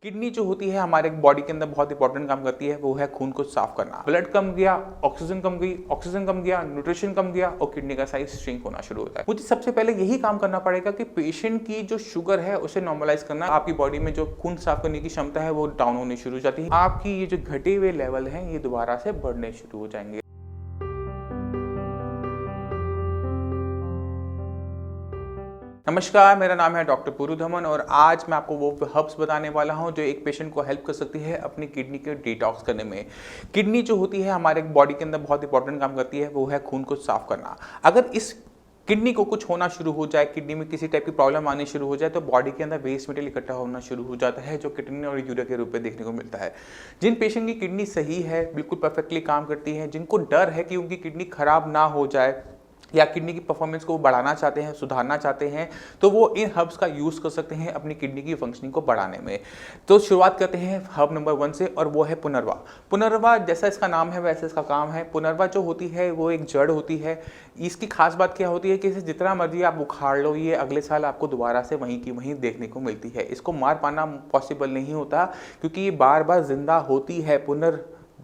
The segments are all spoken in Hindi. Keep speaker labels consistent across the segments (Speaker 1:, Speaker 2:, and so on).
Speaker 1: किडनी जो होती है हमारे बॉडी के अंदर बहुत इंपॉर्टेंट काम करती है, वो है खून को साफ करना। ब्लड कम गया, ऑक्सीजन कम गई, ऑक्सीजन कम गया, न्यूट्रिशन कम गया और किडनी का साइज श्रिंक होना शुरू होता है। मुझे सबसे पहले यही काम करना पड़ेगा कि पेशेंट की जो शुगर है उसे नॉर्मलाइज करना। आपकी बॉडी में जो खून साफ करने की क्षमता है वो डाउन होनी शुरू हो जाती है। आपकी ये जो घटे हुए लेवल हैं ये दोबारा से बढ़ने शुरू हो जाएंगे। नमस्कार, मेरा नाम है डॉक्टर पुरु धमन और आज मैं आपको वो हर्ब्स बताने वाला हूं जो एक पेशेंट को हेल्प कर सकती है अपनी किडनी के डिटॉक्स करने में। किडनी जो होती है हमारे बॉडी के अंदर बहुत इंपॉर्टेंट काम करती है, वो है खून को साफ करना। अगर इस किडनी को कुछ होना शुरू हो जाए, किडनी में किसी टाइप की प्रॉब्लम आनी शुरू हो जाए तो बॉडी के अंदर वेस्ट मटेरियल इकट्ठा होना शुरू हो जाता है जो किडनी और यूरिया के रूप में देखने को मिलता है। जिन पेशेंट की किडनी सही है, बिल्कुल परफेक्टली काम करती है, जिनको डर है कि उनकी किडनी खराब ना हो जाए या किडनी की परफॉर्मेंस को बढ़ाना चाहते हैं, सुधारना चाहते हैं, तो वो इन हर्ब्स का यूज़ कर सकते हैं अपनी किडनी की फंक्शनिंग को बढ़ाने में। तो शुरुआत करते हैं हर्ब नंबर 1 से और वो है पुनर्वा। पुनर्वा जैसा इसका नाम है वैसे इसका काम है। पुनर्वा जो होती है वो एक जड़ होती है। इसकी खास बात क्या होती है कि इसे जितना मर्जी आप उखाड़ लो, ये अगले साल आपको दोबारा से वहीं की वहीं देखने को मिलती है। इसको मार पाना पॉसिबल नहीं होता क्योंकि ये बार बार जिंदा होती है,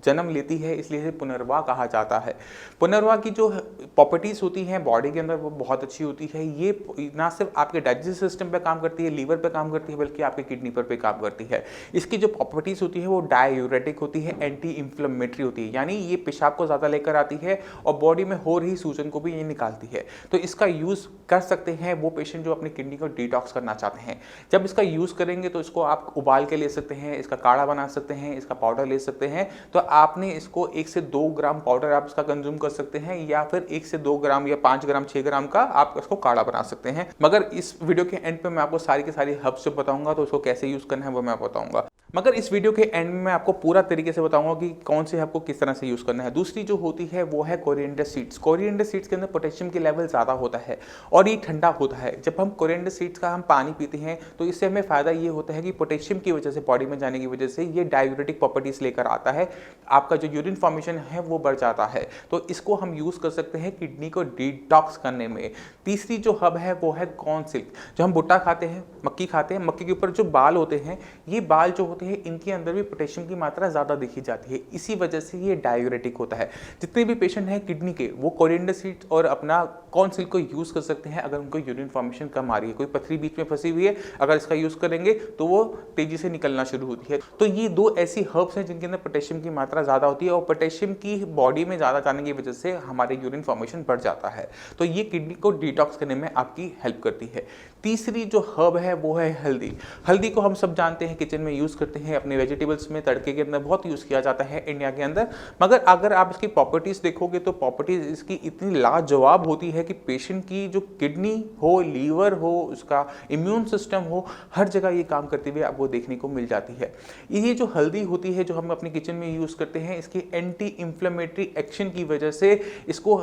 Speaker 1: जन्म लेती है, इसलिए इसे पुनर्वा कहा जाता है। पुनर्वा की जो प्रॉपर्टीज होती हैं बॉडी के अंदर वो बहुत अच्छी होती है। ये ना सिर्फ आपके डाइजेस्टिव सिस्टम पे काम करती है, लीवर पे काम करती है, बल्कि आपके किडनी पर काम करती है। इसकी जो प्रॉपर्टीज होती है वो डायूरेटिक होती है, एंटी इंफ्लेमेटरी होती है, यानी ये पेशाब को ज़्यादा लेकर आती है और बॉडी में हो रही सूजन को भी ये निकालती है। तो इसका यूज़ कर सकते हैं वो पेशेंट जो अपनी किडनी को डिटॉक्स करना चाहते हैं। जब इसका यूज़ करेंगे तो इसको आप उबाल के ले सकते हैं, इसका काढ़ा बना सकते हैं, इसका पाउडर ले सकते हैं। तो आपने इसको 1 से 2 ग्राम पाउडर आप इसका कंज्यूम कर सकते हैं या फिर 1 से 2 ग्राम या 5 ग्राम 6 ग्राम का आप इसको काढ़ा बना सकते हैं। मगर इस वीडियो के एंड पे मैं आपको सारी की सारी हर्ब्स जो बताऊंगा तो उसको कैसे यूज करना है वो मैं बताऊंगा। मगर इस वीडियो के एंड में मैं आपको पूरा तरीके से बताऊंगा कि कौन से हर्ब को किस तरह से यूज करना है। दूसरी जो होती है वो है कोरिएंडर सीड्स। कोरिएंडर सीड्स के अंदर पोटेशियम की लेवल ज़्यादा होता है और ये ठंडा होता है। जब हम कोरिएंडर सीड्स का हम पानी पीते हैं तो इससे हमें फ़ायदा ये होता है कि पोटेशियम की वजह से, बॉडी में जाने की वजह से ये डायूरेटिक प्रॉपर्टीज लेकर आता है। आपका जो यूरिन फॉर्मेशन है वो बढ़ जाता है। तो इसको हम यूज़ कर सकते हैं किडनी को डिटॉक्स करने में। तीसरी जो हर्ब है वो है कॉर्न सिल्क। जो हम भुट्टा खाते हैं, मक्की खाते हैं, मक्की के ऊपर जो बाल होते हैं, ये बाल जो होते हैं इनके अंदर भी पोटेशियम की मात्रा ज़्यादा देखी जाती है। इसी वजह से ये डायूरेटिक होता है। जितने भी पेशेंट हैं किडनी के, वो कोरिएंडर सीड्स और अपना कॉर्न सिल्क को यूज़ कर सकते हैं अगर उनको यूरिन फॉर्मेशन कम आ रही है, कोई पथरी बीच में फंसी हुई है, अगर इसका यूज़ करेंगे तो वो तेजी से निकलना शुरू होती है। तो ये 2 ऐसी हर्ब्स हैं जिनके अंदर पोटेशियम की मात्रा ज़्यादा होती है और पोटेशियम की बॉडी में ज़्यादा जाने की वजह से हमारे यूरिन फॉर्मेशन बढ़ जाता है। तो ये किडनी को डिटॉक्स करने में आपकी हेल्प करती है। तीसरी जो हर्ब है वो है हल्दी। हल्दी को हम सब जानते हैं, किचन में यूज़ करते हैं, अपने वेजिटेबल्स में तड़के के अंदर बहुत यूज़ किया जाता है इंडिया के अंदर। मगर अगर आप इसकी प्रॉपर्टीज़ देखोगे तो प्रॉपर्टीज़ इसकी इतनी लाजवाब होती है कि पेशेंट की जो किडनी हो, लीवर हो, उसका इम्यून सिस्टम हो, हर जगह ये काम करते हुए आपको देखने को मिल जाती है। ये जो हल्दी होती है जो हम अपने किचन में यूज़ करते हैं, इसकी एंटी इंफ्लेमेटरी एक्शन की वजह से इसको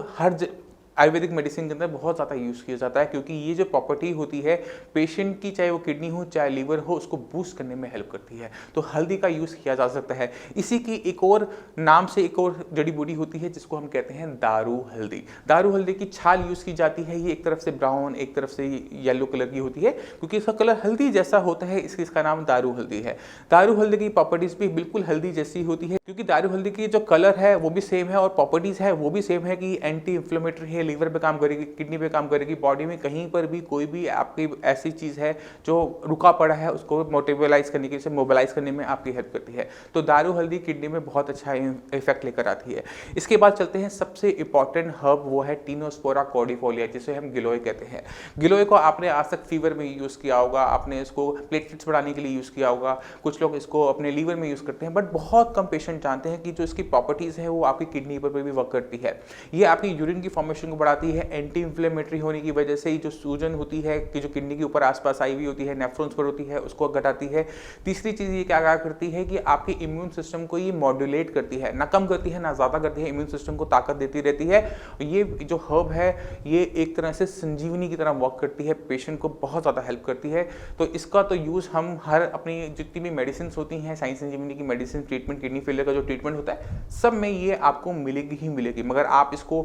Speaker 1: आयुर्वेदिक मेडिसिन के अंदर बहुत ज़्यादा यूज़ किया जाता है क्योंकि ये जो प्रॉपर्टी होती है पेशेंट की, चाहे वो किडनी हो चाहे लीवर हो, उसको बूस्ट करने में हेल्प करती है। तो हल्दी का यूज़ किया जा सकता है। इसी की एक और नाम से एक और जड़ी बूटी होती है जिसको हम कहते हैं दारू हल्दी। दारू हल्दी की छाल यूज़ की जाती है। ये एक तरफ से ब्राउन, एक तरफ से येलो कलर की होती है। क्योंकि इसका कलर हल्दी जैसा होता है इसलिए इसका नाम दारू हल्दी है। दारू हल्दी की प्रॉपर्टीज़ भी बिल्कुल हल्दी जैसी होती है क्योंकि दारू हल्दी की जो कलर है वो भी सेम है और प्रॉपर्टीज़ है वो भी सेम है कि एंटी इंफ्लेमेटरी है, लीवर पे काम करेगी, किडनी पे काम करेगी, बॉडी में कहीं पर भी कोई भी आपकी ऐसी चीज़ है जो रुका पड़ा है उसको मोटिवलाइज करने की, मोबिलाइज करने में आपकी हेल्प करती है। तो दारू हल्दी किडनी में बहुत अच्छा इफेक्ट लेकर आती है। इसके बाद चलते हैं सबसे इंपॉर्टेंट हर्ब, वो है टीनोस्पोरा कॉर्डिफोलिया, जिसे हम गिलोय कहते हैं। गिलोय को आपने आज तक फीवर में यूज़ किया होगा, आपने इसको प्लेटलेट्स बढ़ाने के लिए यूज़ किया होगा, कुछ लोग इसको अपने लीवर में यूज़ करते हैं, बट बहुत कम पेशेंट जानते हैं कि जो इसकी प्रॉपर्टीज़ है वो आपकी किडनी पर भी वर्क करती है। ये आपकी यूरिन की फॉर्मेशन को बढ़ाती है। एंटी इंफ्लेमेटरी होने की वजह से जो सूजन होती है कि जो किडनी के ऊपर आसपास आई हुई होती है, नेफ्रॉन्स पर होती है, उसको घटाती है। तीसरी चीज़ ये क्या करती है कि आपके इम्यून सिस्टम को ये मॉड्यूलेट करती है, ना कम करती है ना ज़्यादा करती है, इम्यून सिस्टम को ताकत देती रहती है। ये जो हर्ब है ये एक तरह से संजीवनी की तरह वर्क करती है, पेशेंट को बहुत ज़्यादा हेल्प करती है। तो इसका तो यूज़ हम हर अपनी जितनी भी मेडिसिन होती हैं, साइंस संजीवनी की मेडिसिन, ट्रीटमेंट, किडनी फेलियर का जो ट्रीटमेंट होता है, सब में ये आपको मिलेगी ही मिलेगी। मगर आप इसको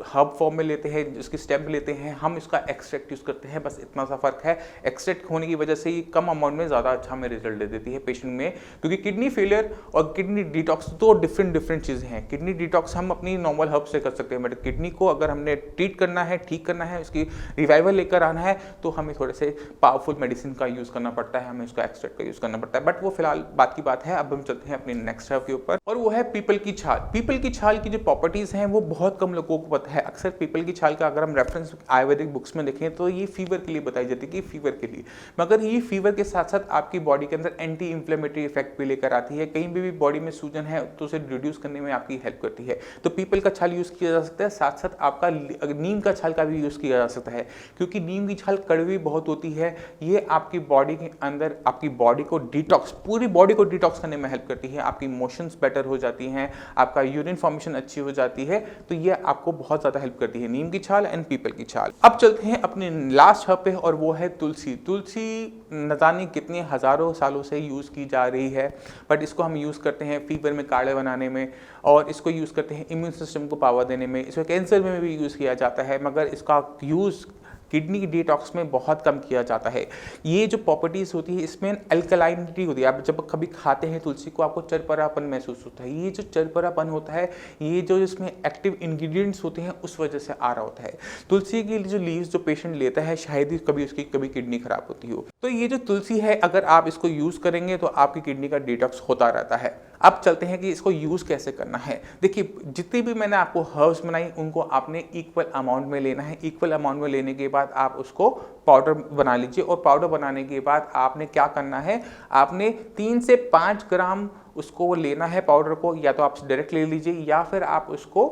Speaker 1: हर्ब हब फॉर्म में लेते हैं, उसकी स्टेम लेते हैं, हम इसका एक्सट्रैक्ट यूज़ करते हैं, बस इतना सा फ़र्क है। एक्सट्रैक्ट होने की वजह से ही कम अमाउंट में ज़्यादा अच्छा हमें रिजल्ट दे देती है पेशेंट में, क्योंकि किडनी फेलियर और किडनी डिटॉक्स दो डिफरेंट चीज़ें हैं। किडनी डिटॉक्स हम अपनी नॉर्मल हर्ब से कर सकते हैं, बट किडनी को अगर हमने ट्रीट करना है, ठीक करना है, उसकी रिवाइवल लेकर आना है, तो हमें थोड़े से पावरफुल मेडिसिन का यूज़ करना पड़ता है, हमें उसका एक्सट्रैक्ट का यूज़ करना पड़ता है। बट वो फिलहाल बात की बात है। अब हम चलते हैं अपने नेक्स्ट हर्ब के ऊपर, और वो है पीपल की छाल। पीपल की छाल की जो प्रॉपर्टीज़ हैं वो बहुत कम लोगों को पता है। अक्सर पीपल की छाल का अगर हम रेफरेंस आयुर्वेदिक बुक्स में देखें तो ये फीवर के लिए बताई जाती है कि फीवर के लिए, मगर ये फीवर के साथ साथ आपकी बॉडी के अंदर एंटी इंफ्लेमेटरी इफेक्ट भी लेकर आती है। कहीं भी बॉडी में सूजन है तो उसे रिड्यूस करने में आपकी हेल्प करती है। तो पीपल का छाल यूज़ किया जा सकता है, साथ साथ आपका नीम का छाल का भी यूज़ किया जा सकता है, क्योंकि नीम की छाल कड़वी बहुत होती है। ये आपकी बॉडी के अंदर आपकी बॉडी को डिटॉक्स, पूरी बॉडी को डिटॉक्स करने में हेल्प करती है। आपकी मोशंस बेटर हो जाती हैं, आपका यूरिन फॉर्मेशन अच्छी हो जाती है, तो ये आपको बहुत ज़्यादा हेल्प करती है, नीम की छाल एंड पीपल की छाल। अब चलते हैं अपने लास्ट हर्ब पे, और वो है तुलसी। तुलसी न जाने कितने हज़ारों सालों से यूज़ की जा रही है, बट इसको हम यूज़ करते हैं फीवर में काढ़े बनाने में, और इसको यूज़ करते हैं इम्यून सिस्टम को पावर देने में, इसको कैंसर में भी यूज़ किया जाता है, मगर इसका यूज़ किडनी डिटॉक्स में बहुत कम किया जाता है। ये जो प्रॉपर्टीज़ होती है इसमें अल्कलाइनिटी होती है। आप जब कभी खाते हैं तुलसी को, आपको चरपरापन महसूस होता है। ये जो चरपरापन होता है, ये जो इसमें एक्टिव इंग्रेडिएंट्स होते हैं उस वजह से आ रहा होता है। तुलसी की जो लीव्स जो पेशेंट लेता है, शायद ही कभी उसकी कभी किडनी खराब होती हो। तो ये जो तुलसी है, अगर आप इसको यूज़ करेंगे तो आपकी किडनी का डिटॉक्स होता रहता है। अब चलते हैं कि इसको यूज़ कैसे करना है। देखिए, जितनी भी मैंने आपको हर्ब्स बनाई उनको आपने इक्वल अमाउंट में लेना है। इक्वल अमाउंट में लेने के बाद आप उसको पाउडर बना लीजिए, और पाउडर बनाने के बाद आपने क्या करना है, आपने 3 से 5 ग्राम उसको लेना है पाउडर को, या तो आप डायरेक्ट ले लीजिए या फिर आप उसको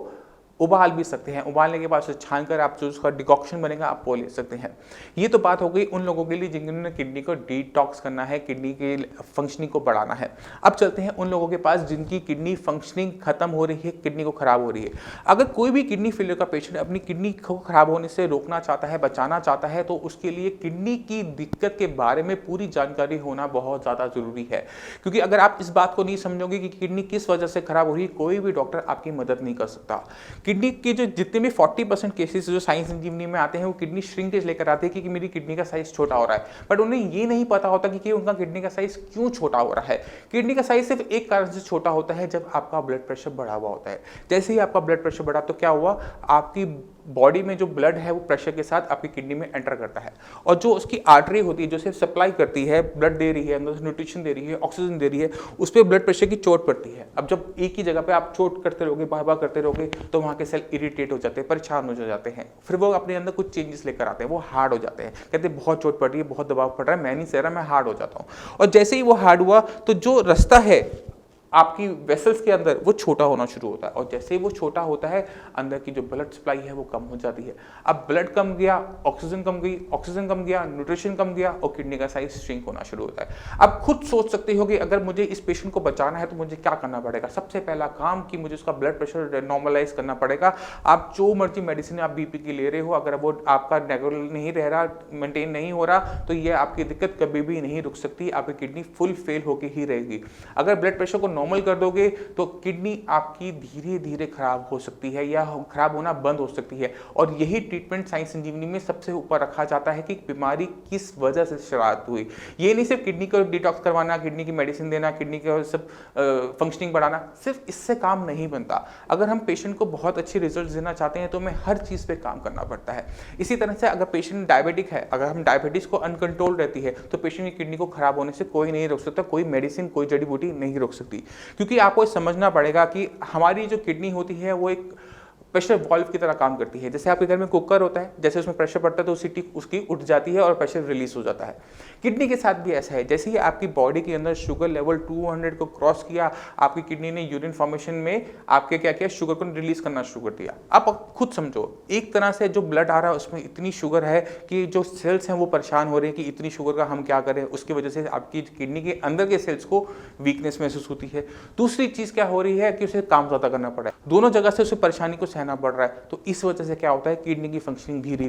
Speaker 1: उबाल भी सकते हैं। उबालने के बाद उसे छान कर आप जो उसका डिकॉक्शन बनेगा आप वो ले सकते हैं। ये तो बात हो गई उन लोगों के लिए जिन्होंने किडनी को डिटॉक्स करना है, किडनी के फंक्शनिंग को बढ़ाना है। अब चलते हैं उन लोगों के पास जिनकी किडनी फंक्शनिंग खत्म हो रही है, किडनी को खराब हो रही है। अगर कोई भी किडनी फेलियर का पेशेंट अपनी किडनी को खराब होने से रोकना चाहता है, बचाना चाहता है, तो उसके लिए किडनी की दिक्कत के बारे में पूरी जानकारी होना बहुत ज़्यादा ज़रूरी है। क्योंकि अगर आप इस बात को नहीं समझोगे कि किडनी किस वजह से खराब हो रही है, कोई भी डॉक्टर आपकी मदद नहीं कर सकता। किडनी के जो जितने भी 40% केसेस जो साइंस संजीवनी में आते हैं वो किडनी श्रिंकेज लेकर आते हैं कि मेरी किडनी का साइज छोटा हो रहा है, बट उन्हें ये नहीं पता होता कि उनका किडनी का साइज क्यों छोटा हो रहा है। किडनी का साइज सिर्फ एक कारण से छोटा होता है, जब आपका ब्लड प्रेशर बढ़ा हुआ होता है। जैसे ही आपका ब्लड प्रेशर बढ़ा तो क्या हुआ, आपकी बॉडी में जो ब्लड है वो प्रेशर के साथ आपकी किडनी में एंटर करता है, और जो उसकी आर्टरी होती है जो सिर्फ सप्लाई करती है, ब्लड दे रही है, अंदर से न्यूट्रिशन दे रही है, ऑक्सीजन दे रही है, उस पर ब्लड प्रेशर की चोट पड़ती है। अब जब एक ही जगह पे आप चोट करते रहोगे, बार बार करते रहोगे, तो वहाँ के सेल इरिटेट हो जाते हैं, परेशान हो जाते हैं, फिर वो अपने अंदर कुछ चेंजेस लेकर आते हैं, वो हार्ड हो जाते हैं। कहते हैं बहुत चोट पड़ रही है, बहुत दबाव पड़ रहा है, मैं नहीं सह रहा, मैं हार्ड हो जाता हूँ। और जैसे ही वो हार्ड हुआ तो जो रास्ता है आपकी वेसल्स के अंदर वो छोटा होना शुरू होता है, और जैसे ही वो छोटा होता है अंदर की जो ब्लड सप्लाई है वो कम हो जाती है। अब ब्लड कम गया, ऑक्सीजन कम गई, ऑक्सीजन कम गया, न्यूट्रिशन कम गया, और किडनी का साइज श्रिंक होना शुरू होता है। अब खुद सोच सकते हो कि अगर मुझे इस पेशेंट को बचाना है तो मुझे क्या करना पड़ेगा। सबसे पहला काम कि मुझे उसका ब्लड प्रेशर नॉर्मलाइज करना पड़ेगा। आप जो मर्जी मेडिसिन आप बीपी की ले रहे हो, अगर वो आपका रेगुलर नहीं रह रहा, मेंटेन नहीं हो रहा, तो ये आपकी दिक्कत कभी भी नहीं रुक सकती, आपकी किडनी फुल फेल होकर ही रहेगी। अगर ब्लड प्रेशर को नॉर्मल कर दोगे तो किडनी आपकी धीरे धीरे खराब हो सकती है या खराब होना बंद हो सकती है, और यही ट्रीटमेंट साइंस संजीवनी में सबसे ऊपर रखा जाता है कि बीमारी किस वजह से शुरुआत हुई। ये नहीं सिर्फ किडनी को डिटॉक्स करवाना, किडनी की मेडिसिन देना, किडनी का सब फंक्शनिंग बढ़ाना, सिर्फ इससे काम नहीं बनता। अगर हम पेशेंट को बहुत अच्छे रिजल्ट देना चाहते हैं तो हमें हर चीज़ पे काम करना पड़ता है। इसी तरह से अगर पेशेंट डायबिटिक है, अगर हम डायबिटीज को अनकंट्रोल रहती है तो पेशेंट की किडनी को खराब होने से कोई नहीं रोक सकता, कोई मेडिसिन, कोई जड़ी बूटी नहीं रोक सकती। क्योंकि आपको समझना पड़ेगा कि हमारी जो किडनी होती है वो एक प्रेशर वॉल्व की तरह काम करती है। जैसे आपके घर में कुकर होता है, जैसे उसमें प्रेशर पड़ता है तो सीटी उसकी उठ जाती है और प्रेशर रिलीज हो जाता है। किडनी के साथ भी ऐसा है, जैसे ही आपकी बॉडी के अंदर शुगर लेवल 200 को क्रॉस किया, आपकी किडनी ने यूरिन फॉर्मेशन में आपके क्या किया, शुगर को रिलीज करना शुरू कर दिया। आप खुद समझो, एक तरह से जो ब्लड आ रहा है उसमें इतनी शुगर है कि जो सेल्स हैं वो परेशान हो रहे हैं कि इतनी शुगर का हम क्या करें। उसकी वजह से आपकी किडनी के अंदर के सेल्स को वीकनेस महसूस होती है। दूसरी चीज क्या हो रही है कि उसे काम ज्यादा करना पड़ा है, दोनों जगह से उसे परेशानी को सहना बहाना बढ़ रहा है, तो इस वजह से क्या होता है, किडनी की फंक्शनिंग धीरे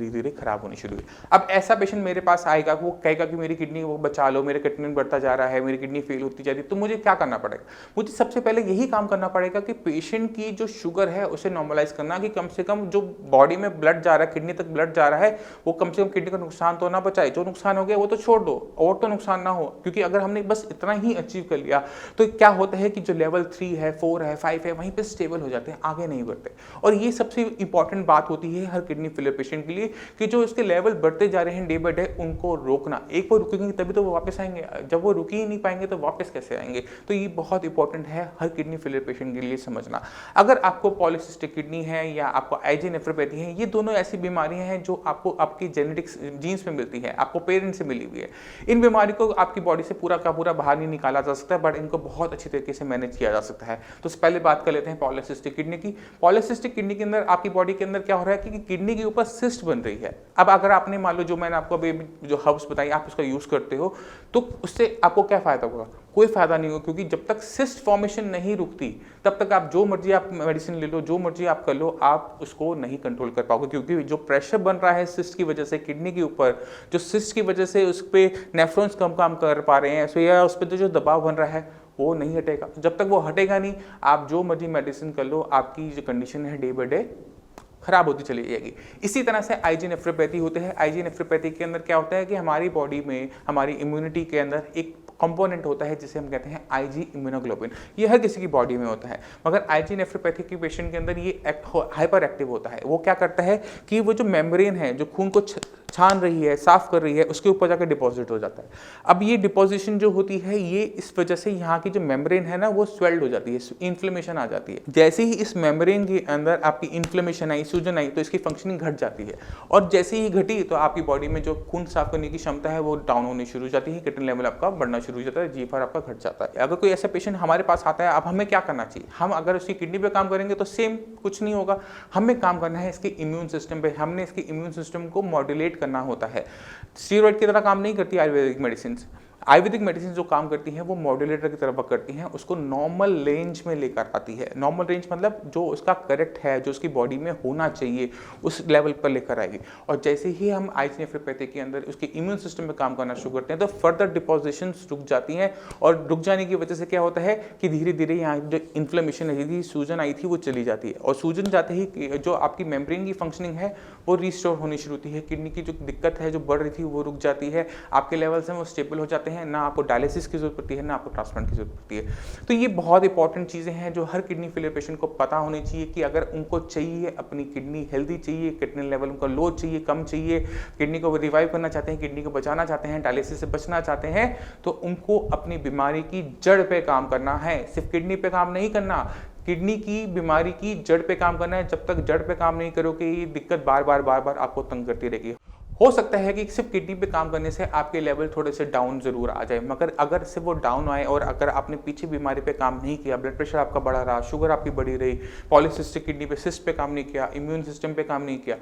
Speaker 1: धीरे खराब होनी शुरू हुई। अब ऐसा पेशेंट मेरे पास आएगा, वो कहेगा कि मेरी किडनी को बचा लो, मेरा क्रिएटिनिन बढ़ता जा रहा है, मेरी किडनी फेल होती जा रही है, तो मुझे क्या करना पड़ेगा? मुझे सबसे पहले यही काम करना पड़ेगा कि पेशेंट की जो शुगर है उसे नॉर्मलाइज करना, कि कम से कम जो बॉडी में ब्लड जा रहा है, किडनी तक ब्लड जा रहा है, वो कम से कम किडनी का नुकसान तो ना बचाए, जो नुकसान हो गया वो तो छोड़ दो, और तो नुकसान ना हो। क्योंकि अगर हमने बस इतना ही अचीव कर लिया तो क्या होता है कि जो लेवल 3 है, 4 है, 5 है, वहीं पे स्टेबल हो जाते हैं, आगे नहीं बढ़ते। और ये सबसे इंपॉर्टेंट बात होती है हर किडनी फेलियर पेशेंट के लिए, कि जो इसके लेवल बढ़ते जा रहे हैं डे बाय डे, उनको रोकना। एक बार रुकेंगे तभी तो वो वापस आएंगे, जब वो रुक ही नहीं पाएंगे तो वापस कैसे आएंगे? तो ये बहुत इंपॉर्टेंट है हर किडनी फेलियर पेशेंट के लिए समझना। अगर आपको पॉलीसिस्टिक किडनी है या आपको आईजी नेफ्रोपैथी है, ये दोनों ऐसी बीमारियां हैं जो आपको आपकी जेनेटिक्स जीन्स में मिलती है, आपको पेरेंट्स से मिली हुई है। इन बीमारी को आपकी बॉडी से पूरा का पूरा बाहर नहीं निकाला जा सकता, बट इनको बहुत अच्छी तरीके से मैनेज किया जा सकता है। तो पहले बात कर लेते हैं पॉलीसिस्टिक किडनी की। पॉलीसिस्टिक किडनी के अंदर आपकी बॉडी के अंदर क्या हो रहा है कि किडनी के ऊपर सिस्ट बन रही है। अब अगर आपने मान लो जो मैंने आपको अभी जो हर्ब्स बताई, आप उसका यूज करते हो, तो उससे आपको क्या फायदा होगा? कोई फायदा नहीं होगा, क्योंकि जब तक सिस्ट फॉर्मेशन नहीं रुकती तब तक आप जो मर्जी आप मेडिसिन ले लो, जो मर्जी आप कर लो, आप उसको नहीं कंट्रोल कर पाओगे। क्योंकि जो प्रेशर बन रहा है सिस्ट की वजह से किडनी के ऊपर, जो सिस्ट की वजह से उस पर नेफ्रॉन्स कम काम कर पा रहे हैं, या उस पर जो दबाव बन रहा है वो नहीं हटेगा। जब तक वो हटेगा नहीं, आप जो मर्जी मेडिसिन कर लो, आपकी जो कंडीशन है डे बाय डे खराब होती चली जाएगी। इसी तरह से आईजी नेफ्रोपैथी होते हैं। आईजी नेफ्रोपैथी के अंदर क्या होता है कि हमारी बॉडी में, हमारी इम्यूनिटी के अंदर एक कंपोनेंट होता है जिसे हम कहते हैं आईजी इम्यूनोग्लोबिन। ये हर किसी की बॉडी में होता है, मगर आईजी नेफ्रोपैथी की पेशेंट के अंदर ये हाइपर एक्टिव होता है। वो क्या करता है कि वो जो मेम्ब्रेन है, जो खून को छान रही है, साफ कर रही है, उसके ऊपर जाकर डिपॉजिट हो जाता है। अब ये डिपोजिशन जो होती है, ये इस वजह से यहाँ की जो मेम्ब्रेन है ना, वो स्वेल्ड हो जाती है, इन्फ्लेमेशन आ जाती है। जैसे ही इस मेम्ब्रेन के अंदर आपकी इन्फ्लेमेशन आई, सूजन आई, तो इसकी फंक्शनिंग घट जाती है। और जैसे ही घटी तो आपकी बॉडी में जो खून साफ करने की क्षमता है वो डाउन होनी शुरू हो जाती है, क्रिएटिनिन लेवल आपका बढ़ना शुरू हो जाता है, जीएफआर आपका घट जाता है। अगर कोई ऐसा पेशेंट हमारे पास आता है, अब हमें क्या करना चाहिए? हम अगर उसकी किडनी पे काम करेंगे तो सेम कुछ नहीं होगा, हमें काम करना है इसके इम्यून सिस्टम पे। हमने इसके इम्यून सिस्टम को मॉड्यूलेट करना होता है। स्टीरॉइड की तरह काम नहीं करती आयुर्वेदिक मेडिसिन। आयुर्वेदिक मेडिसिन जो काम करती हैं वो मॉड्यूलेटर की तरह वर्क करती हैं, उसको नॉर्मल रेंज में लेकर आती है। नॉर्मल रेंज मतलब जो उसका करेक्ट है, जो उसकी बॉडी में होना चाहिए, उस लेवल पर लेकर आएगी। और जैसे ही हम आईजी नेफ्रोपैथी के अंदर उसके इम्यून सिस्टम में काम करना शुरू करते हैं, तो फर्दर डिपोजिशंस रुक जाती हैं। और रुक जाने की वजह से क्या होता है कि धीरे धीरे यहाँ जो इन्फ्लेमेशन आई थी, सूजन आई थी, वो चली जाती है। और सूजन जाते ही जो आपकी मेम्ब्रेन की फंक्शनिंग है वो रिस्टोर होनी शुरू होती है। किडनी की जो दिक्कत है, जो बढ़ रही थी, वो रुक जाती है। आपके लेवल्स हैं वो स्टेबल हो जाते हैं, ना आपको डायलिसिस की जरूरत पड़ती है, ना आपको ट्रांसप्लांट की जरूरत पड़ती है। तो ये बहुत इंपॉर्टेंट चीजें हैं जो हर किडनी फेलियर पेशेंट को पता होनी चाहिए, कि अगर उनको चाहिए अपनी किडनी हेल्दी चाहिए, क्रिएटिनिन लेवल उनका लो चाहिए, कम चाहिए, किडनी को रिवाइव करना चाहते हैं, किडनी को बचाना चाहते हैं, डायलिसिस से बचना चाहते हैं, तो उनको अपनी बीमारी की जड़ पे काम करना है। सिर्फ किडनी पे काम नहीं करना, किडनी की बीमारी की जड़ पे काम करना है। जब तक जड़ पे काम नहीं करोगे, ये दिक्कत बार बार आपको तंग करती रहेगी। हो सकता है कि सिर्फ किडनी पे काम करने से आपके लेवल थोड़े से डाउन जरूर आ जाए, मगर अगर सिर्फ वो डाउन आए और अगर आपने पीछे बीमारी पे काम नहीं किया, ब्लड प्रेशर आपका बढ़ा रहा, शुगर आपकी बढ़ी रही, पॉलीसिस्टिक किडनी पे सिस्ट पे काम नहीं किया, इम्यून सिस्टम पे काम नहीं किया,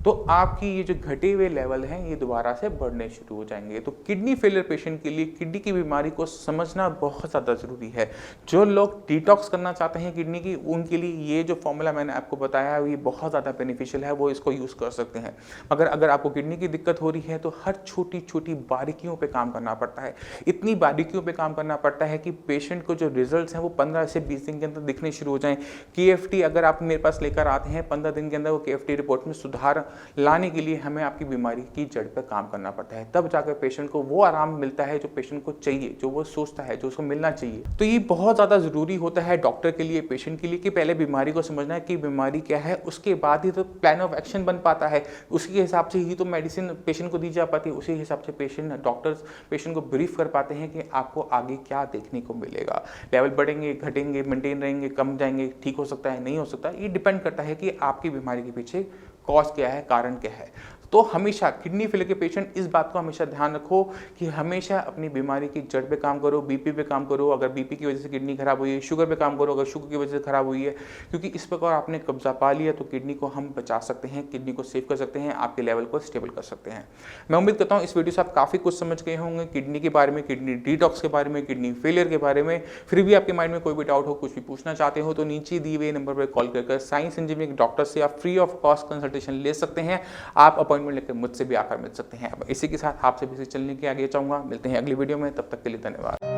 Speaker 1: तो आपकी ये जो घटे हुए लेवल हैं ये दोबारा से बढ़ने शुरू हो जाएंगे। तो किडनी फेलियर पेशेंट के लिए किडनी की बीमारी को समझना बहुत ज़्यादा ज़रूरी है। जो लोग डिटॉक्स करना चाहते हैं किडनी की, उनके लिए ये जो फॉर्मूला मैंने आपको बताया है ये बहुत ज़्यादा बेनिफिशियल है, वो इसको यूज़ कर सकते हैं। मगर अगर आपको किडनी की दिक्कत हो रही है तो हर छोटी छोटी बारीकियों पर काम करना पड़ता है। इतनी बारीकियों पर काम करना पड़ता है कि पेशेंट को जो रिजल्ट हैं वो 15 से 20 दिन के अंदर दिखने शुरू हो जाएँ। KFT अगर आप मेरे पास लेकर आते हैं 15 दिन के अंदर, वो KFT रिपोर्ट में सुधार लाने के लिए हमें आपकी बीमारी की जड़ पर काम करना पड़ता है। तब जाकर पेशेंट को वो आराम मिलता है जो पेशेंट को चाहिए, जो वो सोचता है, जो उसको मिलना चाहिए। तो ये बहुत ज़्यादा ज़रूरी होता है डॉक्टर के लिए, पेशेंट के लिए, कि पहले बीमारी को समझना है कि बीमारी क्या है, उसके बाद ही तो प्लान ऑफ एक्शन बन पाता है। उसके हिसाब से ही तो मेडिसिन पेशेंट को दी जा पाती है, उसी हिसाब से डॉक्टर्स पेशेंट को ब्रीफ कर पाते हैं कि आपको आगे क्या देखने को मिलेगा। लेवल बढ़ेंगे, घटेंगे, मेंटेन रहेंगे, कम जाएंगे, ठीक हो सकता है, नहीं हो सकता। ये डिपेंड करता है कि आपकी बीमारी के पीछे कॉज क्या है, कारण क्या है। तो हमेशा किडनी फेलियर के पेशेंट इस बात को हमेशा ध्यान रखो कि हमेशा अपनी बीमारी की जड़ पे काम करो, बीपी पे काम करो, अगर बीपी की वजह से किडनी खराब हुई है, शुगर पे काम करो अगर शुगर की वजह से खराब हुई है, क्योंकि इस प्रकार आपने कब्जा पा लिया तो किडनी को हम बचा सकते हैं, किडनी को सेव कर सकते हैं, आपके लेवल को स्टेबल कर सकते हैं। मैं उम्मीद करता हूँ इस वीडियो से आप काफ़ी कुछ समझ गए होंगे किडनी के बारे में, किडनी डिटॉक्स के बारे में, किडनी फेलियर के बारे में। फिर भी आपके माइंड में कोई भी डाउट हो, कुछ भी पूछना चाहते हो तो नीचे दिए हुए नंबर पर कॉल कर साई संजीवनी के डॉक्टर से आप फ्री ऑफ कॉस्ट कंसल्टेशन ले सकते हैं। आप अपॉइंटमेंट लेकर मुझसे भी आकर मिल सकते हैं। अब इसी के साथ आपसे भी चलने के आगे चाहूँगा। मिलते हैं अगली वीडियो में, तब तक के लिए धन्यवाद।